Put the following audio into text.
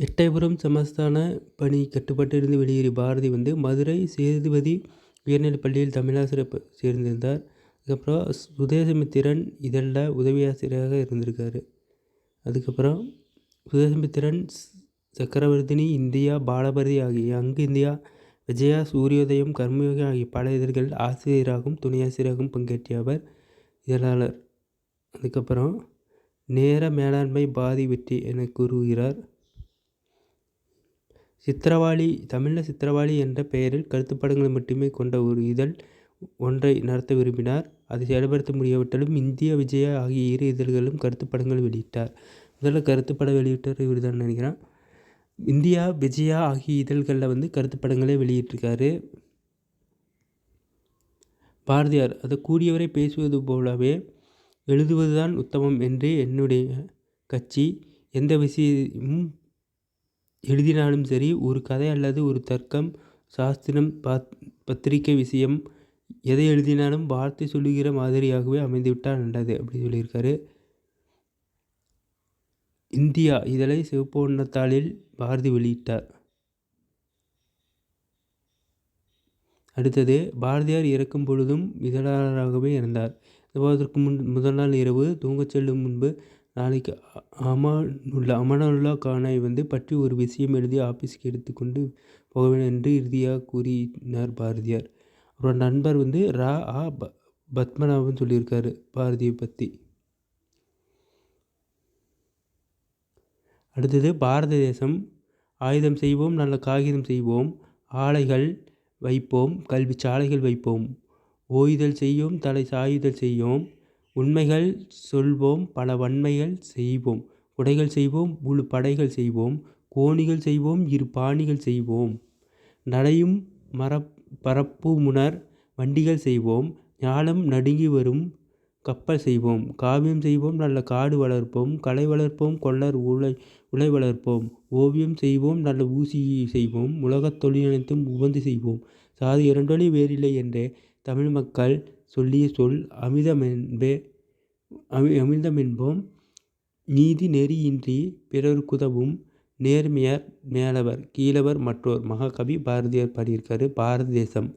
எட்டயபுரம் சமஸ்தான பணி கட்டுப்பாட்டிலிருந்து வெளியேறிய பாரதி மதுரை சேதுபதி உயர்நிலைப் பள்ளியில் தமிழாசிரியர் சேர்ந்திருந்தார். அதுக்கப்புறம் சுதேசமித்திரன் இதழில் உதவி ஆசிரியராக இருந்திருக்காரு. அதுக்கப்புறம் சுதேசமித்திரன், சக்கரவர்த்தினி, இந்தியா, பாலபாரதி ஆகிய அங்கு இந்தியா, விஜயா, சூரியோதயம், கர்மயோகி ஆகிய பல இதழ்களில் ஆசிரியராகவும் துணை ஆசிரியராகவும் பங்கேற்றிய அவர் இதழாளர். அதுக்கப்புறம் நேர மேலாண்மை பாதி வெற்றி என கூறுகிறார். சித்திரவாளி தமிழில் சித்திரவாளி என்ற பெயரில் கருத்துப்படங்களை மட்டுமே கொண்ட ஒரு இதழ் ஒன்றை நடத்த விரும்பினார். அதை செயல்படுத்த முடியாவிட்டாலும் இந்தியா, விஜயா ஆகிய இரு இதழ்களிலும் கருத்துப்படங்கள் வெளியிட்டார். முதல்ல கருத்துப்படம் வெளியிட்டார் இவர் தான் நினைக்கிறேன். இந்தியா, விஜயா ஆகிய இதழ்களில் கருத்துப்படங்களே வெளியிட்டிருக்காரு. பாரதியார் அதை கூடியவரை பேசுவது போலவே எழுதுவதுதான் உத்தமம் என்று என்னுடைய கட்சி எந்த விஷயமும் எழுதினாலும் சரி, ஒரு கதை அல்லது ஒரு தர்க்கம், சாஸ்திரம், பத்திரிகை விஷயம் எதை எழுதினாலும் வார்த்தை சொல்லுகிற மாதிரியாகவே அமைந்துவிட்டால் நல்லது அப்படின்னு சொல்லியிருக்காரு. இந்தியா இதழை சிவப்பு வண்ணத்தாளில் பாரதி வெளியிட்டார். அடுத்தது, பாரதியார் இறக்கும் பொழுதும் இதழாளராகவே இருந்தார். விவாதத்திற்கு முதல் நாள் இரவு தூங்கச் செல்லும் முன்பு நாளைக்கு அமானுல்லா கானை பற்றி ஒரு விஷயம் எழுதி ஆஃபீஸுக்கு எடுத்துக்கொண்டு போக வேண்டும் என்று இறுதியாக கூறினார் பாரதியார். அவரோட நண்பர் ரா. பத்மநாபன் சொல்லியிருக்காரு பாரதியை பற்றி. அடுத்தது, பாரத தேசம். ஆயுதம் செய்வோம், நல்ல காகிதம் செய்வோம், ஆலைகள் வைப்போம், கல்வி சாலைகள் வைப்போம், ஓய்தல் செய்யோம், தலை சாயுதல் செய்யோம், உண்மைகள் சொல்வோம், பல வன்மைகள் செய்வோம், குடைகள் செய்வோம், முழு படைகள் செய்வோம், கோணிகள் செய்வோம், இரு பாணிகள் செய்வோம், நடையும் பரப்புமுனர் வண்டிகள் செய்வோம், ஞாலம் நடுங்கி வரும் கப்பல் செய்வோம், காவியம் செய்வோம், நல்ல காடு வளர்ப்போம், கலை வளர்ப்போம், கொள்ளர் உலை வளர்ப்போம், ஓவியம் செய்வோம், நல்ல ஊசி செய்வோம், உலகத் தொழிலனைத்தும் உவந்து செய்வோம், சாதி இரண்டொழி வேறில்லை என்றே தமிழ் மக்கள் சொல்லிய சொல் அமிழ்தமென்போம், நீதி நெறியின்றி பிறருக்குதவும் நேர்மையர் மேலவர் கீழவர் மற்றோர். மகாகவி பாரதியார் பாடியிருக்காரு. பாரத தேசம்